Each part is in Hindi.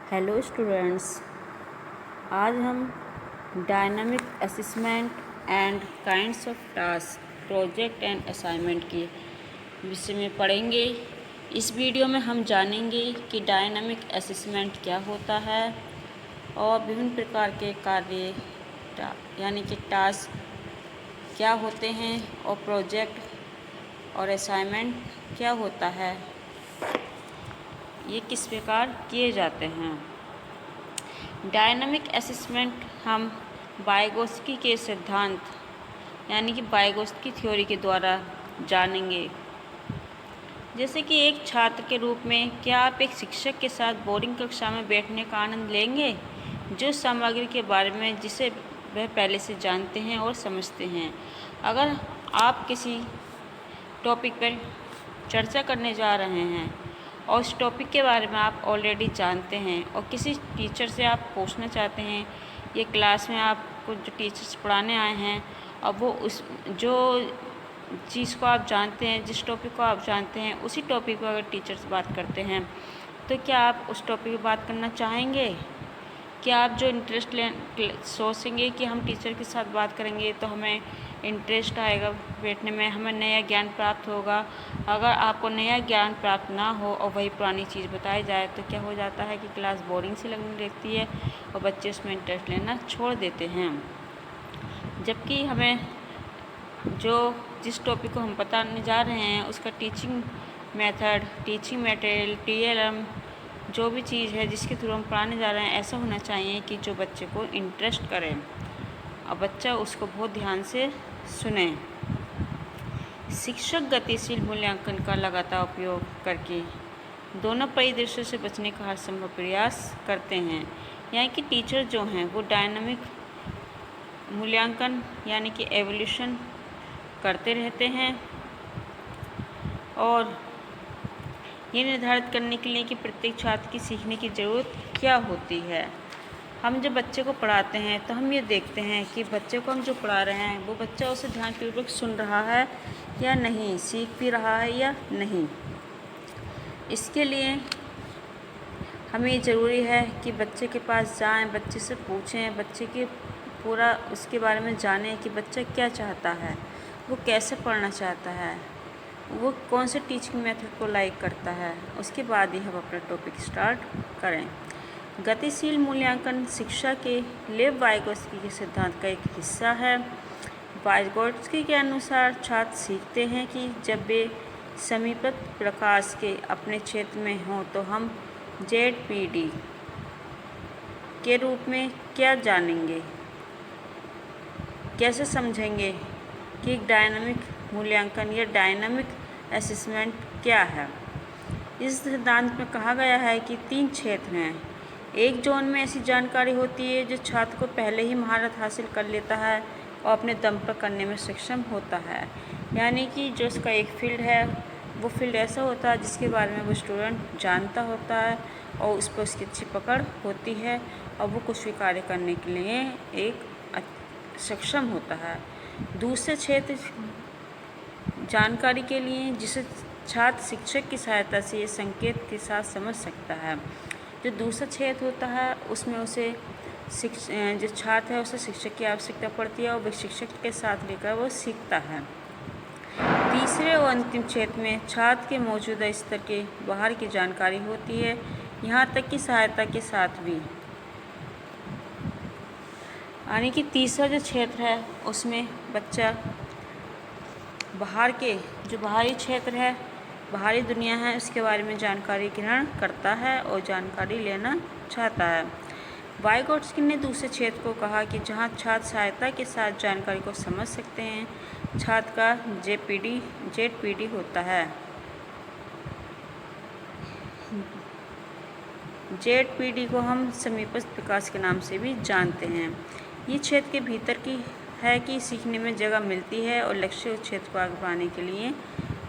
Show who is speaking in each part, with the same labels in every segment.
Speaker 1: हेलो स्टूडेंट्स, आज हम dynamic assessment and kinds of task, project and assignment के विषय में पढ़ेंगे। इस वीडियो में हम जानेंगे कि डायनामिक असेसमेंट क्या होता है और विभिन्न प्रकार के कार्य यानी कि टास्क क्या होते हैं और प्रोजेक्ट और असाइनमेंट क्या होता है, ये किस प्रकार किए जाते हैं। डायनामिक असेसमेंट हम वाइगोत्स्की के सिद्धांत यानी कि वाइगोत्स्की थ्योरी के द्वारा जानेंगे। जैसे कि एक छात्र के रूप में क्या आप एक शिक्षक के साथ बोर्डिंग कक्षा में बैठने का आनंद लेंगे जो सामग्री के बारे में जिसे वह पहले से जानते हैं और समझते हैं। अगर आप किसी टॉपिक पर चर्चा करने जा रहे हैं और उस टॉपिक के बारे में आप ऑलरेडी जानते हैं और किसी टीचर से आप पूछना चाहते हैं, ये क्लास में आपको जो टीचर्स पढ़ाने आए हैं और वो उस जो चीज़ को आप जानते हैं, जिस टॉपिक को आप जानते हैं, उसी टॉपिक पर अगर टीचर्स बात करते हैं तो क्या आप उस टॉपिक पर बात करना चाहेंगे? क्या आप जो इंटरेस्ट सोचेंगे कि हम टीचर के साथ बात करेंगे तो हमें इंटरेस्ट आएगा बैठने में, हमें नया ज्ञान प्राप्त होगा। अगर आपको नया ज्ञान प्राप्त ना हो और वही पुरानी चीज़ बताई जाए तो क्या हो जाता है कि क्लास बोरिंग सी लगने लगती है और बच्चे उसमें इंटरेस्ट लेना छोड़ देते हैं। जबकि हमें जिस टॉपिक को हम बताने जा रहे हैं उसका teaching method, teaching material, TLM, जो भी चीज़ है जिसके थ्रू हम पढ़ाने जा रहे हैं, ऐसा होना चाहिए कि जो बच्चे को इंटरेस्ट करे और बच्चा उसको बहुत ध्यान से सुने। शिक्षक गतिशील मूल्यांकन का लगातार उपयोग करके दोनों परिदृश्यों से बचने का हर संभव प्रयास करते हैं। यानी कि टीचर जो हैं वो डायनामिक मूल्यांकन यानी कि एवोल्यूशन करते रहते हैं और ये निर्धारित करने के लिए कि प्रत्येक छात्र की सीखने की ज़रूरत क्या होती है। हम जब बच्चे को पढ़ाते हैं तो हम ये देखते हैं कि बच्चे को हम जो पढ़ा रहे हैं वो बच्चा उसे ध्यानपूर्वक सुन रहा है या नहीं, सीख भी रहा है या नहीं। इसके लिए हमें ज़रूरी है कि बच्चे के पास जाएं, बच्चे से पूछें, बच्चे के पूरा उसके बारे में जानें कि बच्चा क्या चाहता है, वो कैसे पढ़ना चाहता है, वो कौन से टीचिंग मेथड को लाइक करता है। उसके बाद ही हम अपना टॉपिक स्टार्ट करें। गतिशील मूल्यांकन शिक्षा के लेव वाइगोत्स्की के सिद्धांत का एक हिस्सा है। वाइगोत्स्की के अनुसार छात्र सीखते हैं कि जब वे समीपत प्रकाश के अपने क्षेत्र में हों तो हम ZPD के रूप में क्या जानेंगे, कैसे समझेंगे कि एक डायनामिक मूल्यांकन या डायनामिक असेसमेंट क्या है। इस सिद्धांत में कहा गया है कि 3 क्षेत्र हैं। एक जोन में ऐसी जानकारी होती है जो छात्र को पहले ही महारत हासिल कर लेता है और अपने दम पर करने में सक्षम होता है। यानी कि जो उसका एक फील्ड है वो फील्ड ऐसा होता है जिसके बारे में वो स्टूडेंट जानता होता है और उस पर उसकी अच्छी पकड़ होती है और वो कुछ भी कार्य करने के लिए एक सक्षम होता है। दूसरे क्षेत्र जानकारी के लिए जिसे छात्र शिक्षक की सहायता से ये संकेत के साथ समझ सकता है। जो दूसरा क्षेत्र होता है उसमें उसे जो छात्र है उसे शिक्षक की आवश्यकता पड़ती है और वह शिक्षक के साथ लेकर वो सीखता है। तीसरे और अंतिम क्षेत्र में छात्र के मौजूदा स्तर के बाहर की जानकारी होती है, यहाँ तक कि सहायता के साथ भी। यानी कि तीसरा जो क्षेत्र है उसमें बच्चा बाहर के जो बाहरी क्षेत्र है, बाहरी दुनिया है, उसके बारे में जानकारी ग्रहण करता है और जानकारी लेना चाहता है। वाइगोत्स्की ने दूसरे क्षेत्र को कहा कि जहाँ छात्र सहायता के साथ जानकारी को समझ सकते हैं, छात्र का ZPD होता है। ZPD को हम समीपस्थ प्रकाश के नाम से भी जानते हैं। ये क्षेत्र के भीतर की है कि सीखने में जगह मिलती है और लक्ष्य उस क्षेत्र को आगे बढ़ाने के लिए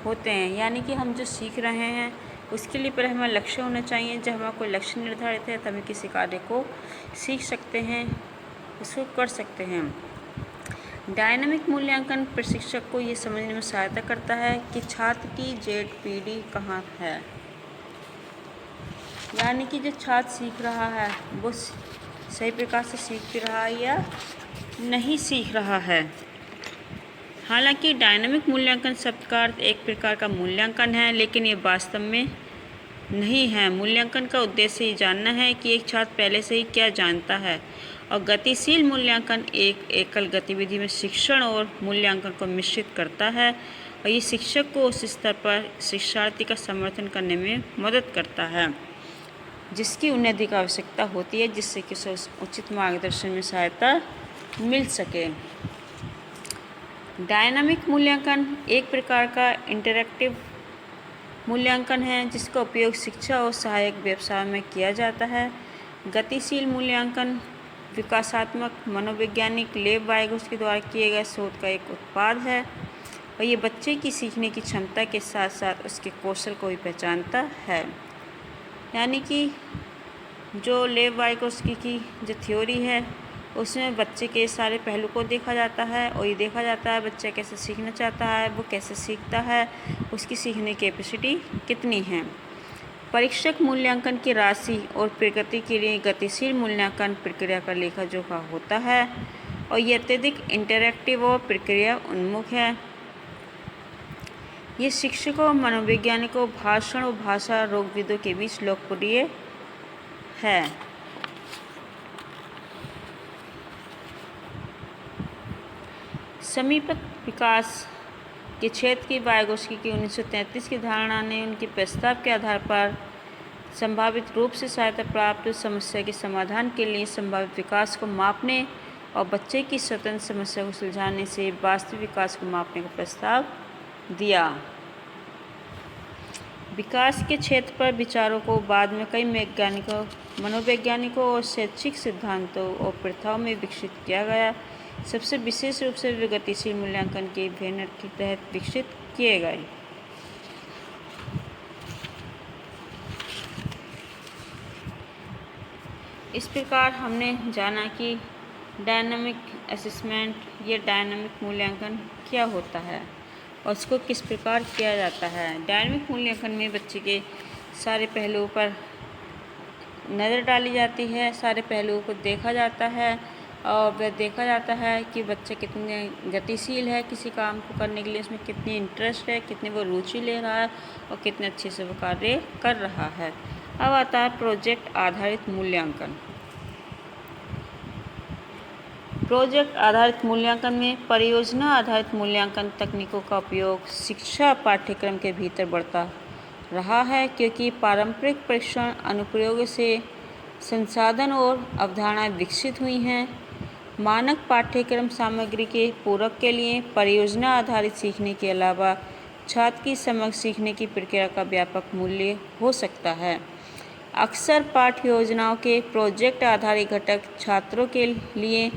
Speaker 1: होते हैं। यानी कि हम जो सीख रहे हैं उसके लिए पहले हमें लक्ष्य होना चाहिए। जब हमारा कोई लक्ष्य निर्धारित है तभी किसी कार्य को सीख सकते हैं, उसको कर सकते हैं। डायनामिक मूल्यांकन प्रशिक्षक को ये समझने में सहायता करता है कि छात्र की ZPD कहाँ है। यानी कि जो छात्र सीख रहा है वो सही प्रकार से सीख भी रहा है या नहीं सीख रहा है। हालांकि डायनामिक मूल्यांकन शब्द का अर्थ एक प्रकार का मूल्यांकन है, लेकिन ये वास्तव में नहीं है। मूल्यांकन का उद्देश्य ये जानना है कि एक छात्र पहले से ही क्या जानता है, और गतिशील मूल्यांकन एक एकल गतिविधि में शिक्षण और मूल्यांकन को मिश्रित करता है, और ये शिक्षक को उस स्तर पर शिक्षार्थी का समर्थन करने में मदद करता है जिसकी उन्हें अधिक आवश्यकता होती है, जिससे कि उसे उचित मार्गदर्शन में सहायता मिल सके। डायनामिक मूल्यांकन एक प्रकार का इंटरैक्टिव मूल्यांकन है जिसका उपयोग शिक्षा और सहायक व्यवसाय में किया जाता है। गतिशील मूल्यांकन विकासात्मक मनोवैज्ञानिक लेव वाइगोत्स्की द्वारा किए गए शोध का एक उत्पाद है, और ये बच्चे की सीखने की क्षमता के साथ साथ उसके कौशल को भी पहचानता है। यानी कि जो लेव वाइगोत्स्की की जो थ्योरी है उसमें बच्चे के सारे पहलू को देखा जाता है, और ये देखा जाता है बच्चा कैसे सीखना चाहता है, वो कैसे सीखता है, उसकी सीखने की कैपेसिटी कितनी है। परीक्षक मूल्यांकन की राशि और प्रकृति के लिए गतिशील मूल्यांकन प्रक्रिया का लेखा जोखा होता है, और ये अत्यधिक इंटरैक्टिव और प्रक्रिया उन्मुख है। ये शिक्षकों, मनोवैज्ञानिकों, भाषण और भाषा रोगविदों के बीच लोकप्रिय है। समीपत विकास के क्षेत्र की वाइगोत्स्की की 1933 की धारणा ने उनके प्रस्ताव के आधार पर संभावित रूप से सहायता प्राप्त समस्या के समाधान के लिए संभावित विकास को मापने और बच्चे की स्वतंत्र समस्या को सुलझाने से वास्तविक विकास को मापने का प्रस्ताव दिया। विकास के क्षेत्र पर विचारों को बाद में कई वैज्ञानिकों, मनोवैज्ञानिकों और शैक्षिक सिद्धांतों और प्रथाओं में विकसित किया गया। सबसे विशेष रूप से वे गतिशील मूल्यांकन के बैनर के तहत विकसित किए गए। इस प्रकार हमने जाना कि डायनामिक असेसमेंट या डायनामिक मूल्यांकन क्या होता है और उसको किस प्रकार किया जाता है। डायनामिक मूल्यांकन में बच्चे के सारे पहलुओं पर नज़र डाली जाती है, सारे पहलुओं को देखा जाता है, और वह देखा जाता है कि बच्चा कितने गतिशील है किसी काम को करने के लिए, उसमें कितनी इंटरेस्ट है, कितनी वो रुचि ले रहा है और कितने अच्छे से वो कार्य कर रहा है। अब आता है प्रोजेक्ट आधारित मूल्यांकन। प्रोजेक्ट आधारित मूल्यांकन में परियोजना आधारित मूल्यांकन तकनीकों का उपयोग शिक्षा पाठ्यक्रम के भीतर बढ़ता रहा है, क्योंकि पारंपरिक परीक्षण अनुप्रयोगों से संसाधन और अवधारणाएं विकसित हुई हैं। मानक पाठ्यक्रम सामग्री के पूरक के लिए परियोजना आधारित सीखने के अलावा छात्र की समग्र सीखने की प्रक्रिया का व्यापक मूल्य हो सकता है। अक्सर पाठ्य योजनाओं के प्रोजेक्ट आधारित घटक छात्रों के लिए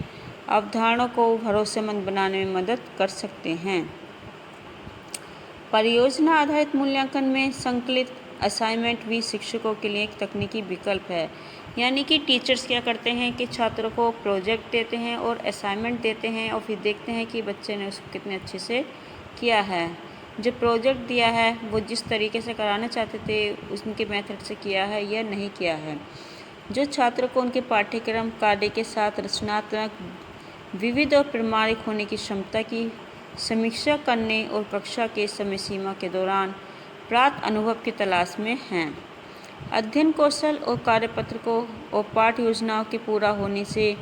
Speaker 1: अवधारणाओं को भरोसेमंद बनाने में मदद कर सकते हैं। परियोजना आधारित मूल्यांकन में संकलित असाइनमेंट भी शिक्षकों के लिए एक तकनीकी विकल्प है। यानी कि टीचर्स क्या करते हैं कि छात्रों को प्रोजेक्ट देते हैं और असाइनमेंट देते हैं, और फिर देखते हैं कि बच्चे ने उसको कितने अच्छे से किया है। जो प्रोजेक्ट दिया है वो जिस तरीके से कराना चाहते थे उनके मेथड से किया है या नहीं किया है। जो छात्रों को उनके पाठ्यक्रम कार्य के साथ रचनात्मक, विविध और प्रामाणिक होने की क्षमता की समीक्षा करने और कक्षा के समय सीमा के दौरान प्राप्त अनुभव की तलाश में हैं। अध्ययन कौशल और कार्यपत्रकों और पाठ्य योजनाओं के पूरा होने से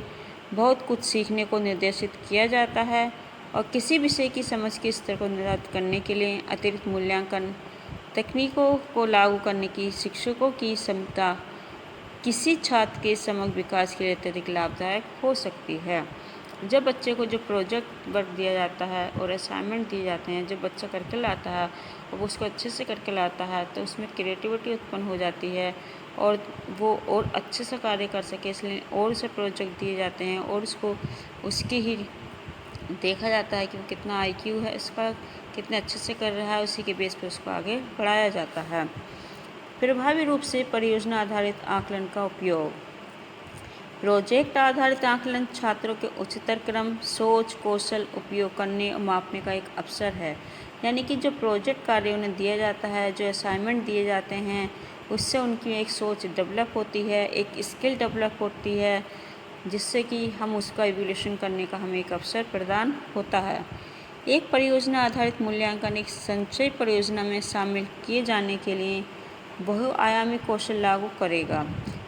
Speaker 1: बहुत कुछ सीखने को निर्देशित किया जाता है, और किसी विषय की समझ के स्तर को निर्धारित करने के लिए अतिरिक्त मूल्यांकन तकनीकों को लागू करने की शिक्षकों की क्षमता किसी छात्र के समग्र विकास के लिए अत्यधिक लाभदायक हो सकती है। जब बच्चे को जो प्रोजेक्ट वर्क दिया जाता है और असाइनमेंट दिए जाते हैं, जब बच्चा करके लाता है और उसको अच्छे से करके लाता है तो उसमें क्रिएटिविटी उत्पन्न हो जाती है, और वो और अच्छे से कार्य कर सके इसलिए और उसे प्रोजेक्ट दिए जाते हैं, और उसको उसकी ही देखा जाता है कि वो कितना IQ है इसका, कितने अच्छे से कर रहा है, उसी के बेस पर उसको आगे बढ़ाया जाता है। प्रभावी रूप से परियोजना आधारित आकलन का उपयोग। प्रोजेक्ट आधारित आकलन छात्रों के उच्चतर क्रम सोच कौशल उपयोग करने और मापने का एक अवसर है। यानी कि जो प्रोजेक्ट कार्य उन्हें दिया जाता है, जो असाइनमेंट दिए जाते हैं, उससे उनकी एक सोच डेवलप होती है, एक स्किल डेवलप होती है, जिससे कि हम उसका इवोल्यूशन करने का हमें एक अवसर प्रदान होता है। एक परियोजना आधारित मूल्यांकन एक संचयी परियोजना में शामिल किए जाने के लिए बहुआयामी कौशल लागू करेगा।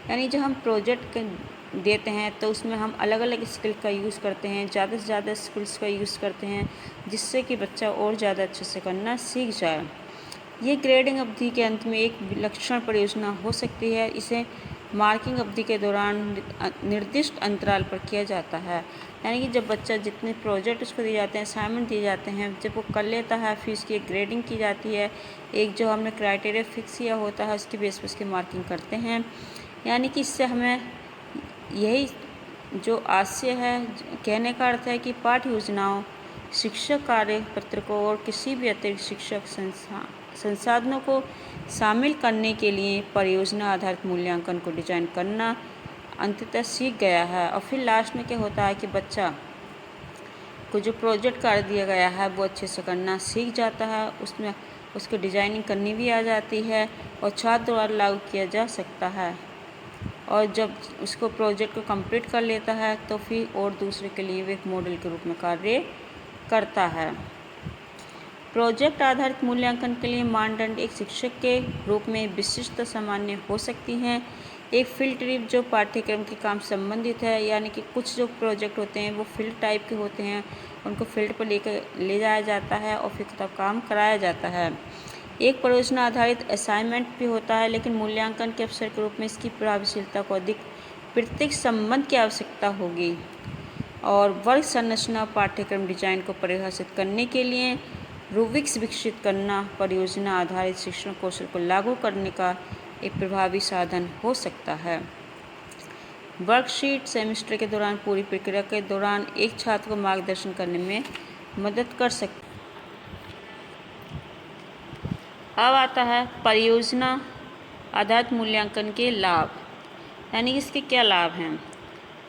Speaker 1: यानी जब हम प्रोजेक्ट देते हैं तो उसमें हम अलग अलग स्किल का यूज़ करते हैं, ज़्यादा से ज़्यादा स्किल्स का यूज़ करते हैं, जिससे कि बच्चा और ज़्यादा अच्छे से करना सीख जाए। ये ग्रेडिंग अवधि के अंत में एक विलक्षण परियोजना हो सकती है। इसे मार्किंग अवधि के दौरान निर्दिष्ट अंतराल पर किया जाता है। यानी कि जब बच्चा जितने प्रोजेक्ट उसको दिए जाते हैं, असाइनमेंट दिए जाते हैं, जब वो कर लेता है फिर उसकी एक ग्रेडिंग की जाती है। एक जो हमने क्राइटेरिया फिक्स किया होता है उसकी बेस पर उसकी मार्किंग करते हैं। यानी कि इससे हमें यही जो आशय है, कहने का अर्थ है कि पाठ्य योजनाओं, शिक्षक कार्य पत्रकों और किसी भी अतिरिक्त शिक्षक संसाधनों को शामिल करने के लिए परियोजना आधारित मूल्यांकन को डिजाइन करना अंततः सीख गया है। और फिर लास्ट में क्या होता है कि बच्चा को जो प्रोजेक्ट कार्य दिया गया है वो अच्छे से करना सीख जाता है, उसमें उसको डिजाइनिंग करनी भी आ जाती है और छात्र द्वारा लागू किया जा सकता है। और जब उसको प्रोजेक्ट को कंप्लीट कर लेता है तो फिर और दूसरे के लिए वो एक मॉडल के रूप में कार्य करता है। प्रोजेक्ट आधारित मूल्यांकन के लिए मानदंड एक शिक्षक के रूप में विशिष्ट सामान्य हो सकती हैं। एक फील्ड ट्रिप जो पाठ्यक्रम के काम संबंधित है, यानी कि कुछ जो प्रोजेक्ट होते हैं वो फील्ड टाइप के होते हैं, उनको फील्ड पर ले जाया जाता है और फिर तब काम कराया जाता है। एक परियोजना आधारित असाइनमेंट भी होता है, लेकिन मूल्यांकन के अवसर के रूप में इसकी प्रभावशीलता को अधिक प्रत्यक्ष संबंध की आवश्यकता होगी। और वर्ग संरचना पाठ्यक्रम डिजाइन को परिभाषित करने के लिए रूब्रिक्स विकसित करना परियोजना आधारित शिक्षण कौशल को लागू करने का एक प्रभावी साधन हो सकता है। वर्कशीट सेमेस्टर के दौरान पूरी प्रक्रिया के दौरान एक छात्र को मार्गदर्शन करने में मदद कर सकती है। अब आता है परियोजना आधारित मूल्यांकन के लाभ, यानी इसके क्या लाभ हैं।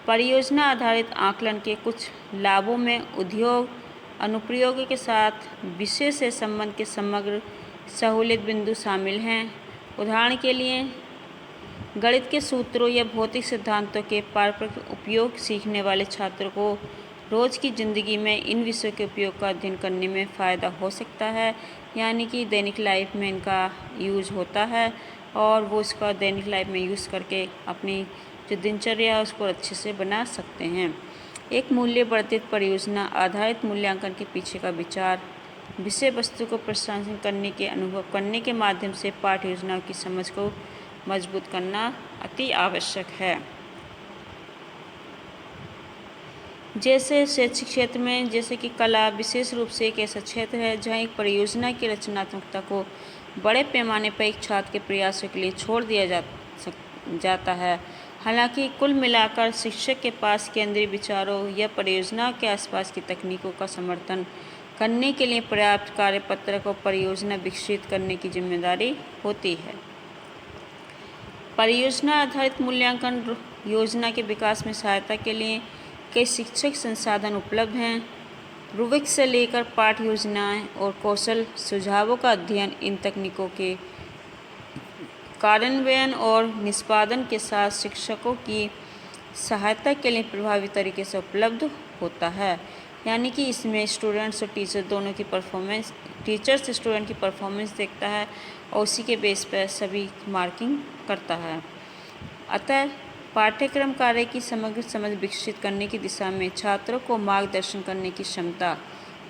Speaker 1: परियोजना आधारित आकलन के कुछ लाभों में उद्योग अनुप्रयोग के साथ विषय से संबंध के समग्र सहूलियत बिंदु शामिल हैं। उदाहरण के लिए गणित के सूत्रों या भौतिक सिद्धांतों के पारंपरिक उपयोग सीखने वाले छात्रों को रोज़ की ज़िंदगी में इन विषयों के उपयोग का अध्ययन करने में फ़ायदा हो सकता है। यानी कि दैनिक लाइफ में इनका यूज़ होता है और वो इसका दैनिक लाइफ में यूज़ करके अपनी जो दिनचर्या है उसको अच्छे से बना सकते हैं। एक मूल्य वर्धित परियोजना आधारित मूल्यांकन के पीछे का विचार विषय वस्तु को प्रशासन करने के अनुभव करने के माध्यम से पाठ्य योजनाओं की समझ को मजबूत करना अति आवश्यक है। जैसे शैक्षिक क्षेत्र में जैसे कि कला विशेष रूप से एक ऐसा क्षेत्र है जहाँ एक परियोजना की रचनात्मकता को बड़े पैमाने पर एक छात्र के प्रयासों के लिए छोड़ दिया जाता है। हालांकि कुल मिलाकर शिक्षक के पास केंद्रीय विचारों या परियोजना के आसपास की तकनीकों का समर्थन करने के लिए पर्याप्त कार्यपत्रक और परियोजना विकसित करने की जिम्मेदारी होती है। परियोजना आधारित मूल्यांकन योजना के विकास में सहायता के लिए कई शिक्षक संसाधन उपलब्ध हैं। रूब्रिक्स से लेकर पाठ्य योजनाएं और कौशल सुझावों का अध्ययन इन तकनीकों के कार्यान्वयन और निष्पादन के साथ शिक्षकों की सहायता के लिए प्रभावी तरीके से उपलब्ध होता है। यानी कि इसमें स्टूडेंट्स और टीचर दोनों की परफॉर्मेंस, टीचर से स्टूडेंट की परफॉर्मेंस देखता है और उसी के बेस पर सभी मार्किंग करता है। अतः पाठ्यक्रम कार्य की समग्र समझ विकसित करने की दिशा में छात्रों को मार्गदर्शन करने की क्षमता,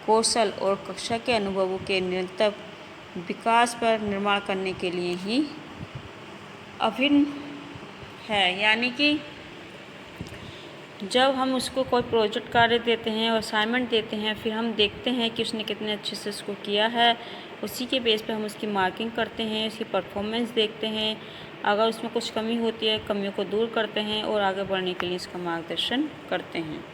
Speaker 1: कौशल और कक्षा के अनुभवों के निरंतर विकास पर निर्माण करने के लिए ही अभिन्न है। यानी कि जब हम उसको कोई प्रोजेक्ट कार्य देते हैं और असाइनमेंट देते हैं, फिर हम देखते हैं कि उसने कितने अच्छे से उसको किया है, उसी के बेस पे हम उसकी मार्किंग करते हैं, उसकी परफॉर्मेंस देखते हैं। अगर उसमें कुछ कमी होती है, कमियों को दूर करते हैं और आगे बढ़ने के लिए इसका मार्गदर्शन करते हैं।